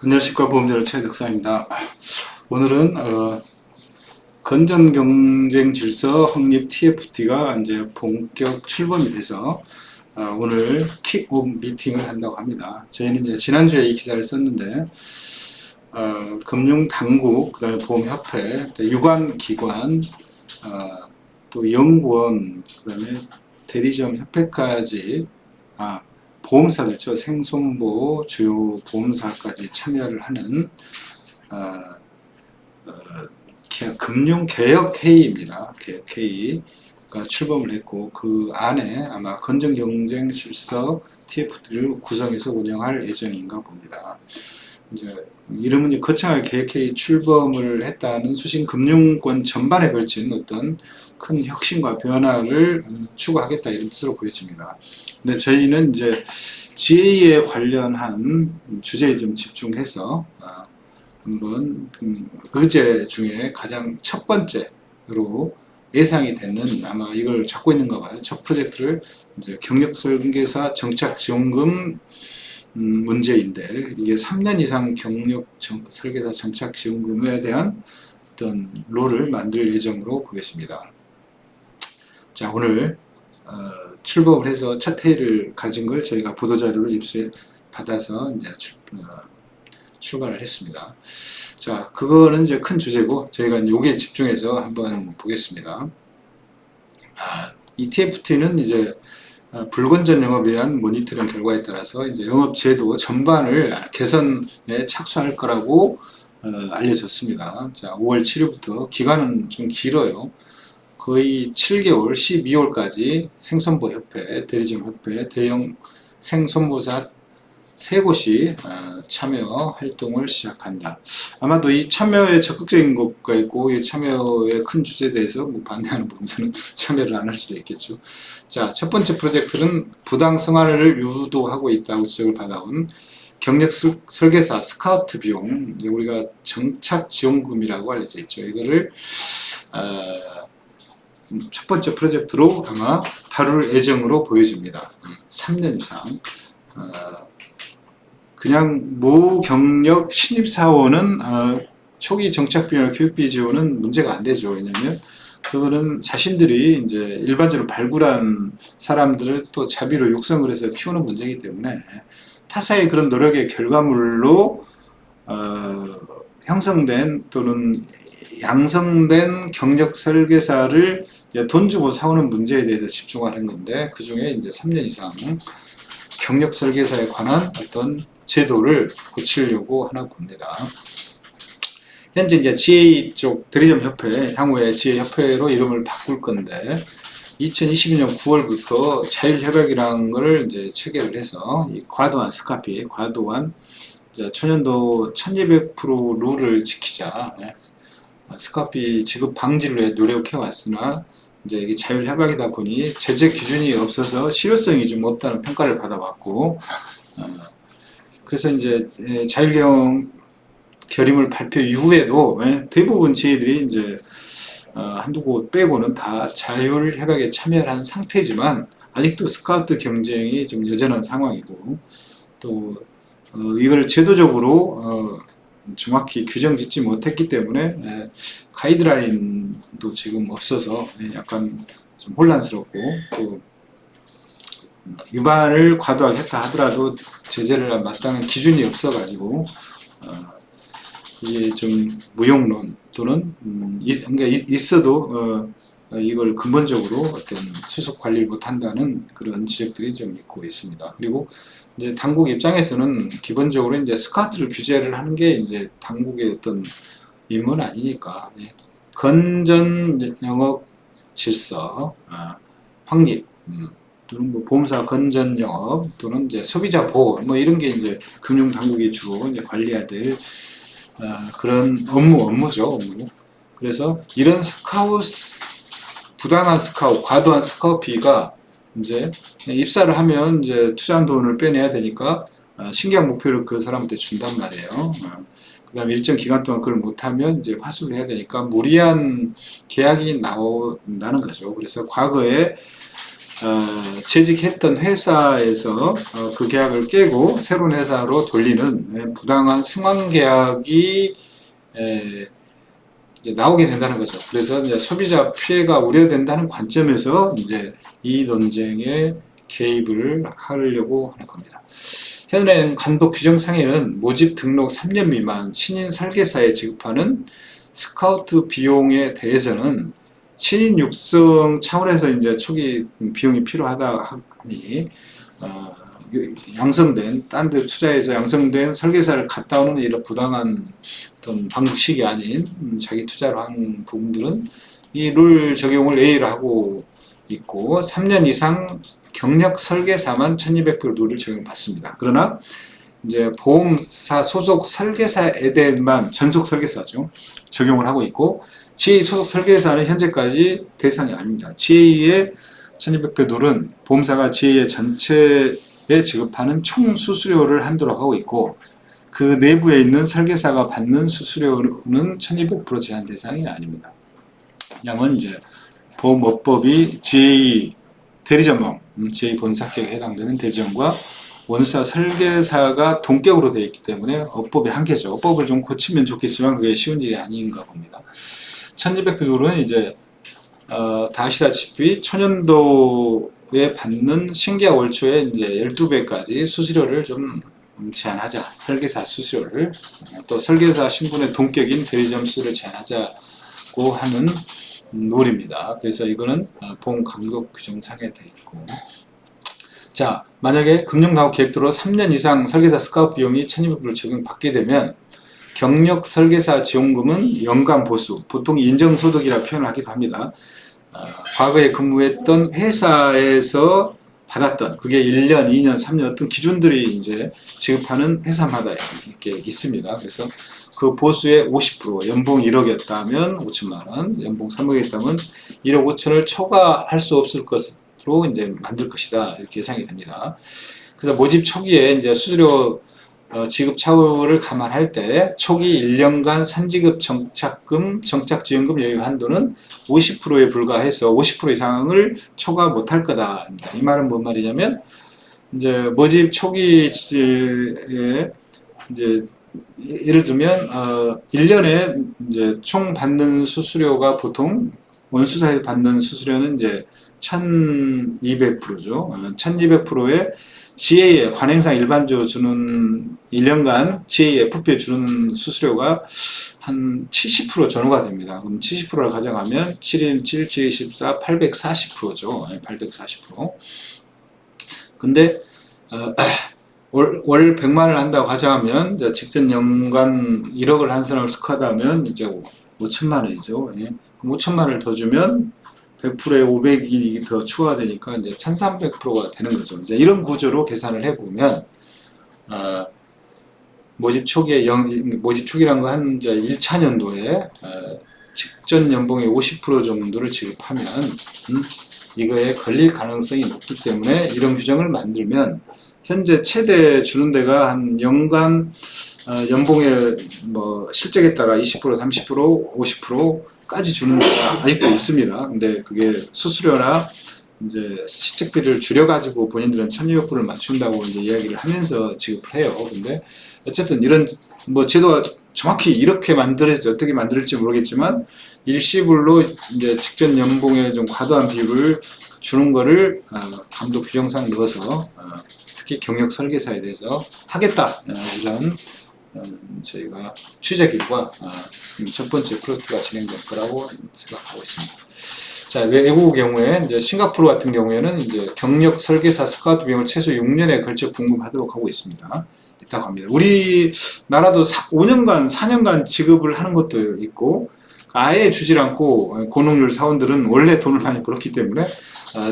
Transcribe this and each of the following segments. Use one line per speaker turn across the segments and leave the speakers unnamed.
안녕하십니까. 보험자료 최덕상입니다. 오늘은 건전 경쟁 질서 확립 TFT가 이제 본격 출범이 돼서 오늘 킥오프 미팅을 한다고 합니다. 저희는 이제 지난주에 이 기사를 썼는데 금융 당국, 그다음에 보험협회, 유관 기관, 또 연구원, 그다음에 대리점 협회까지 보험사들죠. 생손보 주요 보험사까지 참여를 하는 금융개혁회의입니다. 개혁회의가 출범을 했고 그 안에 아마 건전경쟁실서 TFT를 구성해서 운영할 예정인가 봅니다. 이제 이름은 거창하게 개혁회의 출범을 했다는 수신 금융권 전반에 걸친 어떤 큰 혁신과 변화를 추구하겠다 이런 뜻으로 보여집니다. 근데 저희는 이제 GA에 관련한 주제에 좀 집중해서 한번 의제 중에 가장 첫 번째로 예상이 되는 아마 이걸 잡고 있는가 봐요. 첫 프로젝트를 이제 경력설계사 정착지원금 문제인데 이게 3년 이상 경력 설계사 정착지원금에 대한 어떤 룰을 만들 예정으로 보겠습니다. 자, 오늘 출범을 해서 첫 회의를 가진 걸 저희가 보도자료를 입수해 받아서 이제 출발을 했습니다. 자, 그거는 이제 큰 주제고 저희가 여기에 집중해서 한번 보겠습니다. TFT는 이제 불건전 영업에 대한 모니터링 결과에 따라서 이제 영업 제도 전반을 개선에 착수할 거라고 알려졌습니다. 자, 5월 7일부터 기간은 좀 길어요. 거의 7개월, 12월까지 생손보협회, 대리점협회, 대형 생손보사 3곳이 참여 활동을 시작한다. 아마도 이 참여에 적극적인 것가 있고 이 참여의 큰 주제에 대해서 반대하는 부분들은 참여를 안 할 수도 있겠죠. 자, 첫 번째 프로젝트는 부당 생활을 유도하고 있다고 지적을 받아온 경력 설계사 스카우트 비용, 우리가 정착 지원금이라고 알려져 있죠. 이거를 첫 번째 프로젝트로 아마 다룰 예정으로 보여집니다. 3년 이상. 그냥 무경력 신입사원은 초기 정착비나 교육비 지원은 문제가 안 되죠. 왜냐면 그거는 자신들이 이제 일반적으로 발굴한 사람들을 또 자비로 육성을 해서 키우는 문제이기 때문에 타사의 그런 노력의 결과물로 형성된 또는 양성된 경력 설계사를 돈 주고 사오는 문제에 대해서 집중하는 건데 그 중에 이제 3년 이상 경력 설계사에 관한 어떤 제도를 고치려고 하나 봅니다. 현재 이제 GA 쪽 대리점 협회, 향후에 GA 협회로 이름을 바꿀 건데 2022년 9월부터 자율협약이라는 것을 이제 체계를 해서 이 과도한 스카피, 과도한 초년도 1200% 룰을 지키자. 스카피 지급 방지를 노력해 왔으나 이제 이게 자율협약이다 보니 제재 기준이 없어서 실효성이 좀 없다는 평가를 받아왔고, 그래서 이제 자율경 결의물 발표 이후에도 대부분 지혜들이 이제 한두 곳 빼고는 다 자율협약에 참여한 상태지만 아직도 스카우트 경쟁이 좀 여전한 상황이고 또 이걸 제도적으로 정확히 규정 짓지 못했기 때문에 가이드라인도 지금 없어서 약간 좀 혼란스럽고 또 위반을 과도하게 했다 하더라도 제재를 마땅한 기준이 없어가지고 이게 좀 무용론 또는 그러니까 있어도 이걸 근본적으로 어떤 수습 관리를 못한다는 그런 지적들이 좀 있고 있습니다. 그리고 이제 당국 입장에서는 기본적으로 이제 스카우트를 규제를 하는 게 이제 당국의 어떤 임무는 아니니까 건전 영업 질서 확립 또는 뭐 보험사 건전 영업 또는 이제 소비자 보호 뭐 이런 게 이제 금융 당국이 주로 이제 관리해야 될 그런 업무죠. 그래서 이런 부당한 과도한 스카우트비가 이제 입사를 하면 이제 투자한 돈을 빼내야 되니까 신계약 목표를 그 사람한테 준단 말이에요. 그 다음에 일정 기간 동안 그걸 못하면 이제 화수를 해야 되니까 무리한 계약이 나온다는 거죠. 그래서 과거에 재직했던 회사에서 그 계약을 깨고 새로운 회사로 돌리는 부당한 승환 계약이 이제 나오게 된다는 거죠. 그래서 이제 소비자 피해가 우려된다는 관점에서 이제 이 논쟁에 개입을 하려고 하는 겁니다. 현행 간도 규정상에는 모집 등록 3년 미만 신인 설계사에 지급하는 스카우트 비용에 대해서는 신인 육성 차원에서 이제 초기 비용이 필요하다 하니 양성된 딴 데 투자해서 양성된 설계사를 갖다 오는 이런 부당한 어떤 방식이 아닌 자기 투자를 한 부분들은 이 룰 적용을 A를 하고 있고 3년 이상 경력 설계사만 1200불 룰을 적용받습니다. 그러나 이제 보험사 소속 설계사에 대해만 전속 설계사죠. 적용을 하고 있고 GA 소속 설계사는 현재까지 대상이 아닙니다. GA의 1200불 룰은 보험사가 GA의 전체에 지급하는 총 수수료를 한도로 하고 있고 그 내부에 있는 설계사가 받는 수수료는 1200% 제한 대상이 아닙니다. 양은 이제 보험업법이 GA 대리점검, GA 본사격에 해당되는 대리점과 원사 설계사가 동격으로 되어 있기 때문에 업법의 한계죠. 업법을 좀 고치면 좋겠지만 그게 쉬운 일이 아닌가 봅니다. 1200불 룰은 이제 다 아시다시피 초년도에 받는 신계약 월초에 이제 12배까지 수수료를 좀 제한하자. 설계사 수수료를 또 설계사 신분의 동격인 대리점 수를 제한하자고 하는 룰입니다. 그래서 이거는 보험 강력 규정상에 되어 있고 자 만약에 금융당국 계획대로 3년 이상 설계사 스카우트 비용이 1200불을 적용받게 되면 경력 설계사 지원금은 연간 보수, 보통 인정소득이라 표현을 하기도 합니다. 과거에 근무했던 회사에서 받았던 그게 1년, 2년, 3년 어떤 기준들이 이제 지급하는 회사마다 이렇게 있습니다. 그래서 그 보수의 50% 연봉 1억이었다면 5천만원, 연봉 3억이었다면 1억 5천을 초과할 수 없을 것으로 이제 만들 것이다. 이렇게 예상이 됩니다. 그래서 모집 초기에 이제 수수료 지급 차후를 감안할 때 초기 1년간 선지급 정착금, 정착지원금 여유 한도는 50%에 불과해서 50% 이상을 초과 못할 거다. 이 말은 뭔 말이냐면 이제 모집 초기에 이제 예를 들면 1년에 이제 총 받는 수수료가 보통 원수사에서 받는 수수료는 이제 1200%죠. 1200%에 GA에 관행상 일반적으로 주는 1년간 GA FP에 주는 수수료가 한 70% 전후가 됩니다. 그럼 70%를 가져가면 7인 7, 7, 14, 840%죠. 840%. 근데 월 100만을 한다고 가정하면 직전 연간 1억을 한 사람을 스쿼드하면 이제 5천만 원이죠. 예. 5천만 원을 더 주면 100%에 500이 더 추가되니까 이제 1300%가 되는 거죠. 이제 이런 구조로 계산을 해보면 모집 초기란 거 한 이제 1차 년도에 직전 연봉의 50% 정도를 지급하면 이거에 걸릴 가능성이 높기 때문에 이런 규정을 만들면 현재 최대 주는 데가 한 연간 연봉의 뭐 실적에 따라 20%, 30%, 50%까지 주는 데가 아직도 있습니다. 근데 그게 수수료나 이제 시책비를 줄여가지고 본인들은 1200불을 맞춘다고 이제 이야기를 하면서 지급을 해요. 근데 어쨌든 이런 뭐 제도가 정확히 이렇게 만들어지 어떻게 만들지 모르겠지만 일시불로 이제 직전 연봉에 좀 과도한 비율을 주는 거를 감독 규정상 넣어서 특히 경력 설계사에 대해서 하겠다 이런 저희가 취재 결과 첫 번째 프로젝트가 진행될 거라고 생각하고 있습니다. 자, 외국의 경우에 이제 싱가포르 같은 경우에는 이제 경력 설계사 스카우트 비용을 최소 6년에 걸쳐 궁금하도록 하고 있습니다. 있다고 합니다. 우리나라도 5년간, 4년간 지급을 하는 것도 있고 아예 주질 않고 고능률 사원들은 원래 돈을 많이 벌었기 때문에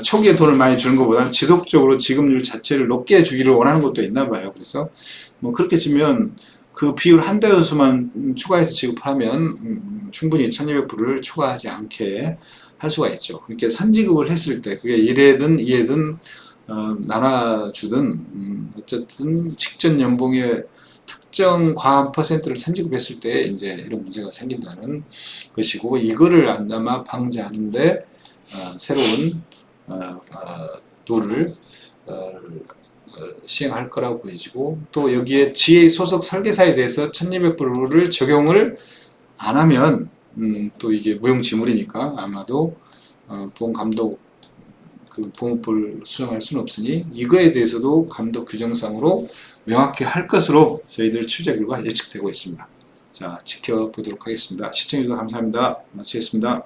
초기에 돈을 많이 주는 것보다는 지속적으로 지급률 자체를 높게 주기를 원하는 것도 있나 봐요. 그래서 뭐 그렇게 치면 그 비율 한 대여수만 추가해서 지급하면 충분히 1200불을 초과하지 않게 할 수가 있죠. 이렇게 선지급을 했을 때 그게 1회든 2회든 나눠주든 어쨌든 직전 연봉의 특정 과한 퍼센트를 선지급했을 때 이제 이런 문제가 생긴다는 것이고 이거를 아마 방지하는데 새로운 룰을 시행할 거라고 보여지고, 또 여기에 GA 소속 설계사에 대해서 1200불 룰을 적용을 안 하면 또 이게 무용지물이니까 아마도 보험감독 보험법을 수정할 수는 없으니 이거에 대해서도 감독 규정상으로 명확히 할 것으로 저희들 취재 결과 예측되고 있습니다. 자, 지켜보도록 하겠습니다. 시청해주셔서 감사합니다. 마치겠습니다.